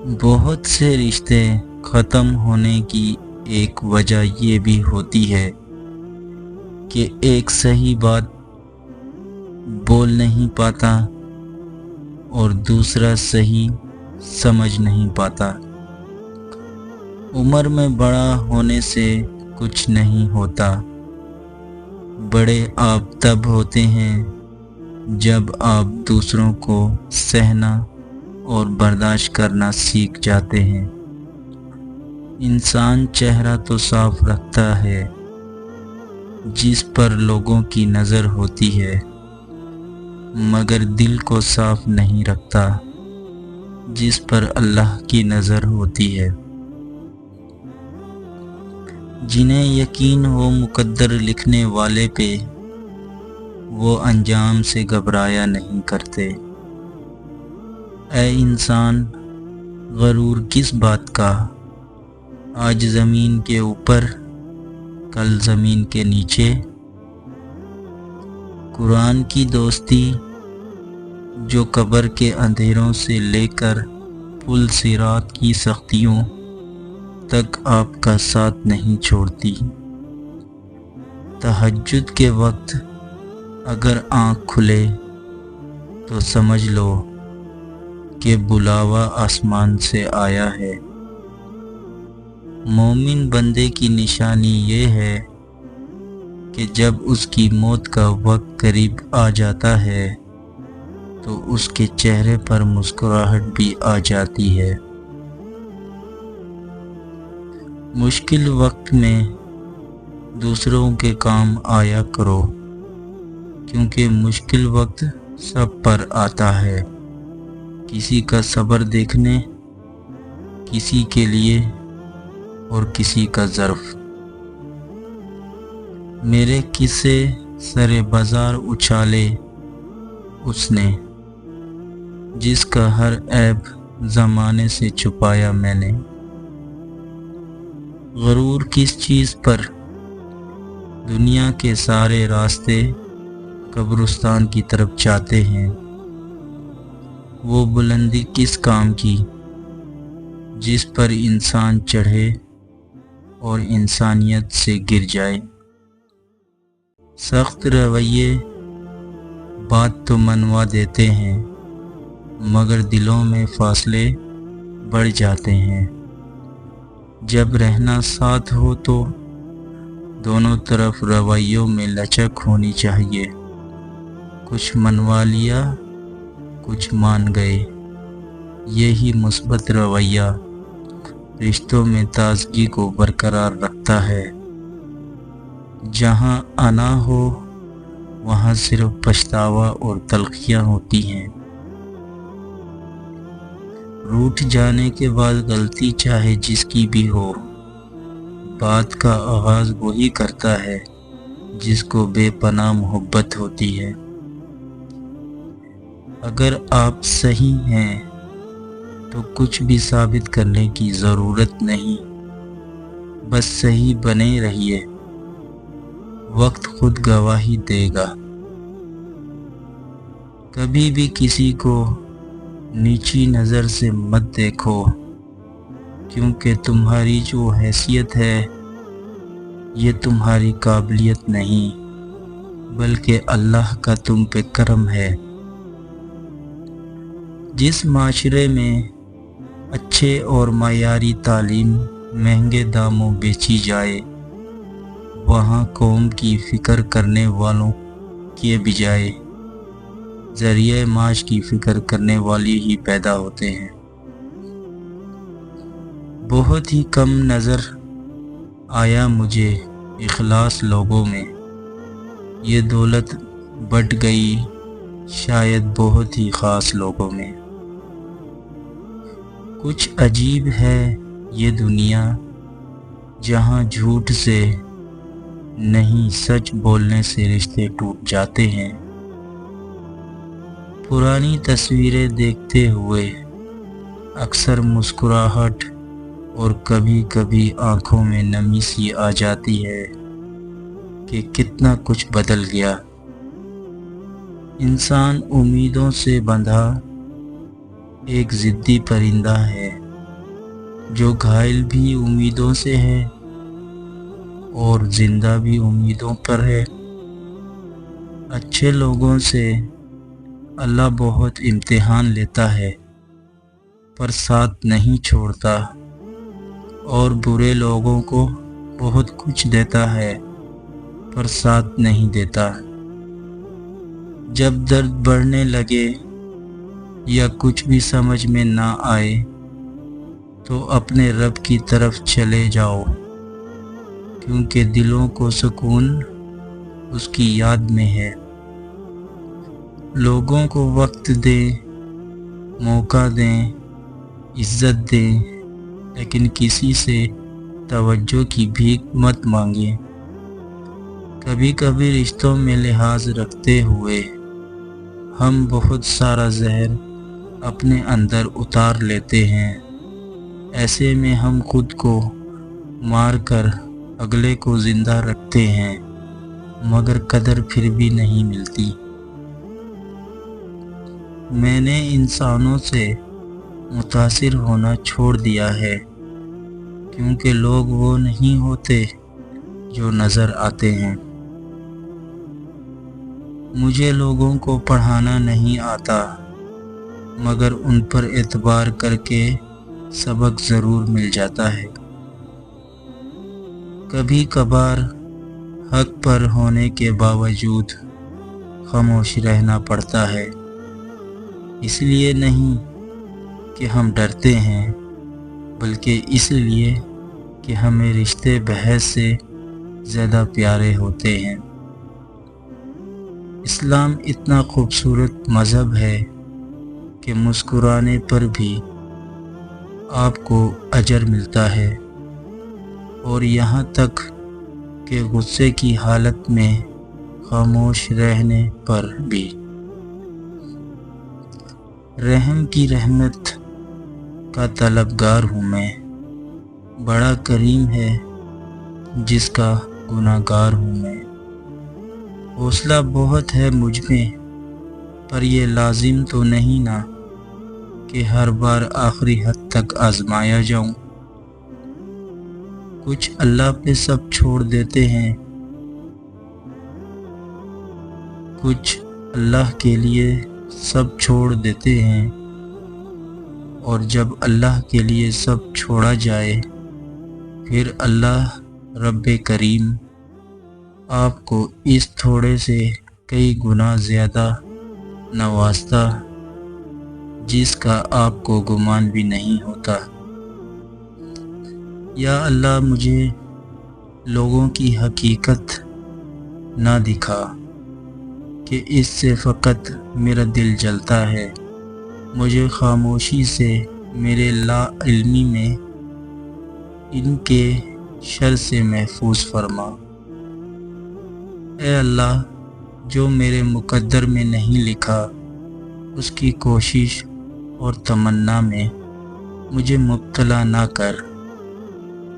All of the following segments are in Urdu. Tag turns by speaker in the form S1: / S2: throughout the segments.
S1: بہت سے رشتے ختم ہونے کی ایک وجہ یہ بھی ہوتی ہے کہ ایک صحیح بات بول نہیں پاتا اور دوسرا صحیح سمجھ نہیں پاتا۔ عمر میں بڑا ہونے سے کچھ نہیں ہوتا، بڑے آپ تب ہوتے ہیں جب آپ دوسروں کو سہنا اور برداشت کرنا سیکھ جاتے ہیں۔ انسان چہرہ تو صاف رکھتا ہے جس پر لوگوں کی نظر ہوتی ہے، مگر دل کو صاف نہیں رکھتا جس پر اللہ کی نظر ہوتی ہے۔ جنہیں یقین ہو مقدر لکھنے والے پہ، وہ انجام سے گھبرایا نہیں کرتے۔ اے انسان، غرور کس بات کا؟ آج زمین کے اوپر، کل زمین کے نیچے۔ قرآن کی دوستی جو قبر کے اندھیروں سے لے کر پل صراط کی سختیوں تک آپ کا ساتھ نہیں چھوڑتی۔ تہجد کے وقت اگر آنکھ کھلے تو سمجھ لو کہ بلاوا آسمان سے آیا ہے۔ مومن بندے کی نشانی یہ ہے کہ جب اس کی موت کا وقت قریب آ جاتا ہے تو اس کے چہرے پر مسکراہٹ بھی آ جاتی ہے۔ مشکل وقت میں دوسروں کے کام آیا کرو، کیونکہ مشکل وقت سب پر آتا ہے۔ کسی کا صبر دیکھنے، کسی کے لیے اور کسی کا ظرف۔ میرے قصے سرے بازار اچھالے اس نے، جس کا ہر عیب زمانے سے چھپایا میں نے۔ غرور کس چیز پر؟ دنیا کے سارے راستے قبرستان کی طرف جاتے ہیں۔ وہ بلندی کس کام کی جس پر انسان چڑھے اور انسانیت سے گر جائے؟ سخت رویے بات تو منوا دیتے ہیں، مگر دلوں میں فاصلے بڑھ جاتے ہیں۔ جب رہنا ساتھ ہو تو دونوں طرف رویوں میں لچک ہونی چاہیے۔ کچھ منوا لیا، کچھ مان گئے۔ یہی مثبت رویہ رشتوں میں تازگی کو برقرار رکھتا ہے۔ جہاں انا ہو وہاں صرف پچھتاوا اور تلخیاں ہوتی ہیں۔ روٹھ جانے کے بعد غلطی چاہے جس کی بھی ہو، بات کا آغاز وہی کرتا ہے جس کو بے پناہ محبت ہوتی ہے۔ اگر آپ صحیح ہیں تو کچھ بھی ثابت کرنے کی ضرورت نہیں، بس صحیح بنے رہیے، وقت خود گواہی دے گا۔ کبھی بھی کسی کو نیچی نظر سے مت دیکھو، کیونکہ تمہاری جو حیثیت ہے یہ تمہاری قابلیت نہیں، بلکہ اللہ کا تم پہ کرم ہے۔ جس معاشرے میں اچھے اور معیاری تعلیم مہنگے داموں بیچی جائے، وہاں قوم کی فکر کرنے والوں کے بجائے ذریعہ معاش کی فکر کرنے والے ہی پیدا ہوتے ہیں۔ بہت ہی کم نظر آیا مجھے اخلاص لوگوں میں، یہ دولت بٹ گئی شاید بہت ہی خاص لوگوں میں۔ کچھ عجیب ہے یہ دنیا، جہاں جھوٹ سے نہیں سچ بولنے سے رشتے ٹوٹ جاتے ہیں۔ پرانی تصویریں دیکھتے ہوئے اکثر مسکراہٹ اور کبھی کبھی آنکھوں میں نمی سی آ جاتی ہے کہ کتنا کچھ بدل گیا۔ انسان امیدوں سے بندھا ایک ضدی پرندہ ہے، جو گھائل بھی امیدوں سے ہے اور زندہ بھی امیدوں پر ہے۔ اچھے لوگوں سے اللہ بہت امتحان لیتا ہے پر ساتھ نہیں چھوڑتا، اور برے لوگوں کو بہت کچھ دیتا ہے پر ساتھ نہیں دیتا۔ جب درد بڑھنے لگے یا کچھ بھی سمجھ میں نہ آئے تو اپنے رب کی طرف چلے جاؤ، کیونکہ دلوں کو سکون اس کی یاد میں ہے۔ لوگوں کو وقت دیں، موقع دیں، عزت دیں، لیکن کسی سے توجہ کی بھیک مت مانگیں۔ کبھی کبھی رشتوں میں لحاظ رکھتے ہوئے ہم بہت سارا زہر اپنے اندر اتار لیتے ہیں۔ ایسے میں ہم خود کو مار کر اگلے کو زندہ رکھتے ہیں، مگر قدر پھر بھی نہیں ملتی۔ میں نے انسانوں سے متاثر ہونا چھوڑ دیا ہے، کیونکہ لوگ وہ نہیں ہوتے جو نظر آتے ہیں۔ مجھے لوگوں کو پڑھانا نہیں آتا، مگر ان پر اعتبار کر کے سبق ضرور مل جاتا ہے۔ کبھی کبھار حق پر ہونے کے باوجود خاموش رہنا پڑتا ہے، اس لیے نہیں کہ ہم ڈرتے ہیں، بلکہ اس لیے کہ ہمیں رشتے بحث سے زیادہ پیارے ہوتے ہیں۔ اسلام اتنا خوبصورت مذہب ہے کہ مسکرانے پر بھی آپ کو اجر ملتا ہے، اور یہاں تک کہ غصے کی حالت میں خاموش رہنے پر بھی۔ رحم کی رحمت کا طلبگار ہوں میں، بڑا کریم ہے جس کا گناہ گار ہوں میں۔ حوصلہ بہت ہے مجھ میں، پر یہ لازم تو نہیں نا کہ ہر بار آخری حد تک آزمایا جاؤں۔ کچھ اللہ پہ سب چھوڑ دیتے ہیں، کچھ اللہ کے لیے سب چھوڑ دیتے ہیں، اور جب اللہ کے لیے سب چھوڑا جائے پھر اللہ رب کریم آپ کو اس تھوڑے سے کئی گنا زیادہ نوازتا جس کا آپ کو گمان بھی نہیں ہوتا۔ یا اللہ مجھے لوگوں کی حقیقت نہ دکھا کہ اس سے فقط میرا دل جلتا ہے، مجھے خاموشی سے میرے لا علمی میں ان کے شر سے محفوظ فرما۔ اے اللہ، جو میرے مقدر میں نہیں لکھا اس کی کوشش اور تمنا میں مجھے مبتلا نہ کر،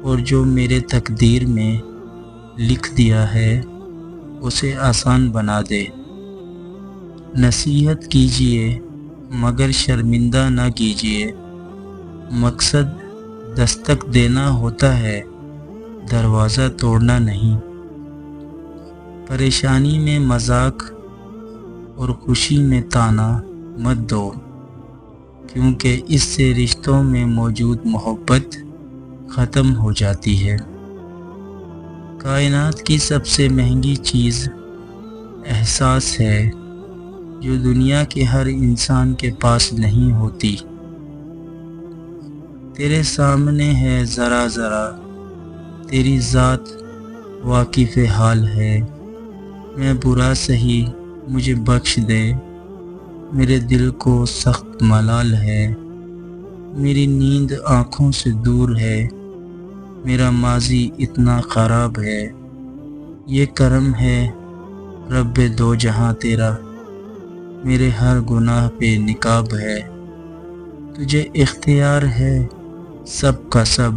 S1: اور جو میرے تقدیر میں لکھ دیا ہے اسے آسان بنا دے۔ نصیحت کیجیے مگر شرمندہ نہ کیجیے، مقصد دستک دینا ہوتا ہے، دروازہ توڑنا نہیں۔ پریشانی میں مذاق اور خوشی میں طعنہ مت دو، کیونکہ اس سے رشتوں میں موجود محبت ختم ہو جاتی ہے۔ کائنات کی سب سے مہنگی چیز احساس ہے، جو دنیا کے ہر انسان کے پاس نہیں ہوتی۔ تیرے سامنے ہے ذرا ذرا، تیری ذات واقف حال ہے۔ میں برا سہی مجھے بخش دے، میرے دل کو سخت ملال ہے۔ میری نیند آنکھوں سے دور ہے، میرا ماضی اتنا خراب ہے۔ یہ کرم ہے رب دو جہاں تیرا، میرے ہر گناہ پہ نقاب ہے۔ تجھے اختیار ہے سب کا سب،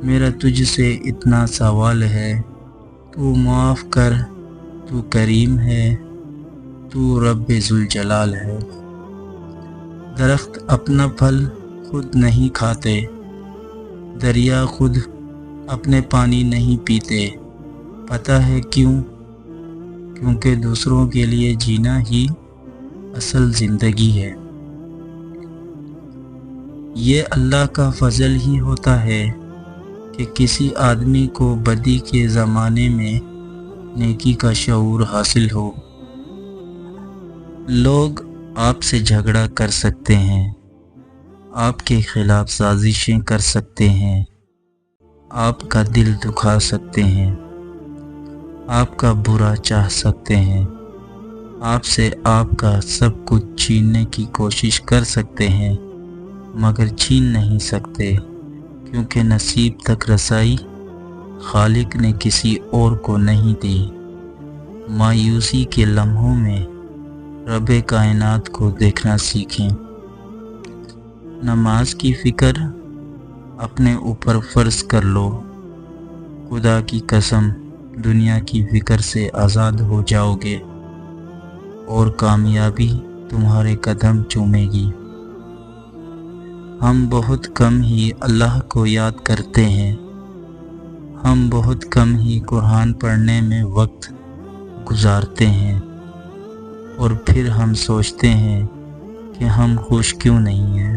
S1: میرا تجھ سے اتنا سوال ہے۔ تو معاف کر، تو کریم ہے، تو رب ذوالجلال ہے۔ درخت اپنا پھل خود نہیں کھاتے، دریا خود اپنے پانی نہیں پیتے، پتہ ہے کیوں؟ کیونکہ دوسروں کے لیے جینا ہی اصل زندگی ہے۔ یہ اللہ کا فضل ہی ہوتا ہے کہ کسی آدمی کو بدی کے زمانے میں نیکی کا شعور حاصل ہو۔ لوگ آپ سے جھگڑا کر سکتے ہیں، آپ کے خلاف سازشیں کر سکتے ہیں، آپ کا دل دکھا سکتے ہیں، آپ کا برا چاہ سکتے ہیں، آپ سے آپ کا سب کچھ چھیننے کی کوشش کر سکتے ہیں، مگر چھین نہیں سکتے، کیونکہ نصیب تک رسائی خالق نے کسی اور کو نہیں دی۔ مایوسی کے لمحوں میں رب کائنات کو دیکھنا سیکھیں۔ نماز کی فکر اپنے اوپر فرض کر لو، خدا کی قسم دنیا کی فکر سے آزاد ہو جاؤ گے اور کامیابی تمہارے قدم چومے گی۔ ہم بہت کم ہی اللہ کو یاد کرتے ہیں، ہم بہت کم ہی قرآن پڑھنے میں وقت گزارتے ہیں، اور پھر ہم سوچتے ہیں کہ ہم خوش کیوں نہیں ہیں۔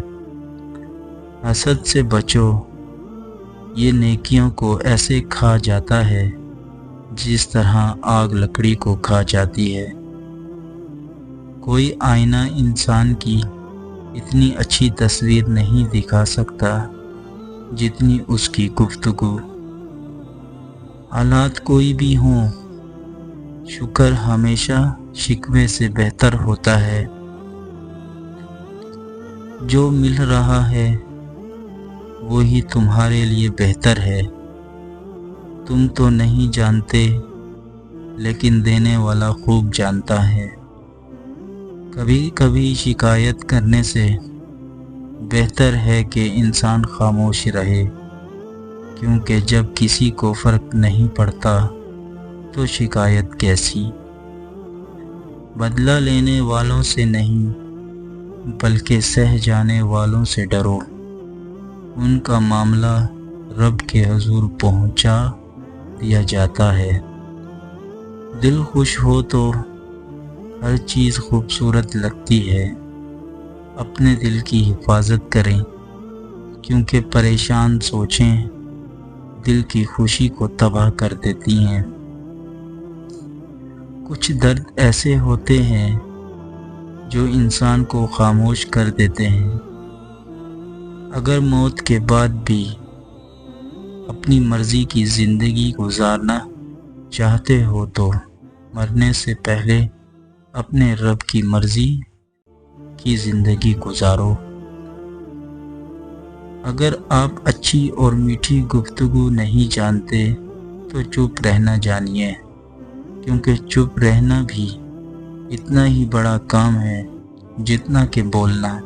S1: حسد سے بچو، یہ نیکیوں کو ایسے کھا جاتا ہے جس طرح آگ لکڑی کو کھا جاتی ہے۔ کوئی آئینہ انسان کی اتنی اچھی تصویر نہیں دکھا سکتا جتنی اس کی گفتگو۔ حالات کوئی بھی ہوں، شکر ہمیشہ شکوے سے بہتر ہوتا ہے۔ جو مل رہا ہے وہی تمہارے لیے بہتر ہے۔ تم تو نہیں جانتے، لیکن دینے والا خوب جانتا ہے۔ کبھی کبھی شکایت کرنے سے بہتر ہے کہ انسان خاموش رہے، کیونکہ جب کسی کو فرق نہیں پڑتا تو شکایت کیسی؟ بدلہ لینے والوں سے نہیں بلکہ سہ جانے والوں سے ڈرو، ان کا معاملہ رب کے حضور پہنچا دیا جاتا ہے۔ دل خوش ہو تو ہر چیز خوبصورت لگتی ہے۔ اپنے دل کی حفاظت کریں، کیونکہ پریشان سوچیں دل کی خوشی کو تباہ کر دیتی ہیں۔ کچھ درد ایسے ہوتے ہیں جو انسان کو خاموش کر دیتے ہیں۔ اگر موت کے بعد بھی اپنی مرضی کی زندگی گزارنا چاہتے ہو تو مرنے سے پہلے اپنے رب کی مرضی کی زندگی گزارو۔ اگر آپ اچھی اور میٹھی گفتگو نہیں جانتے تو چپ رہنا جانیے، کیونکہ چپ رہنا بھی اتنا ہی بڑا کام ہے جتنا کہ بولنا۔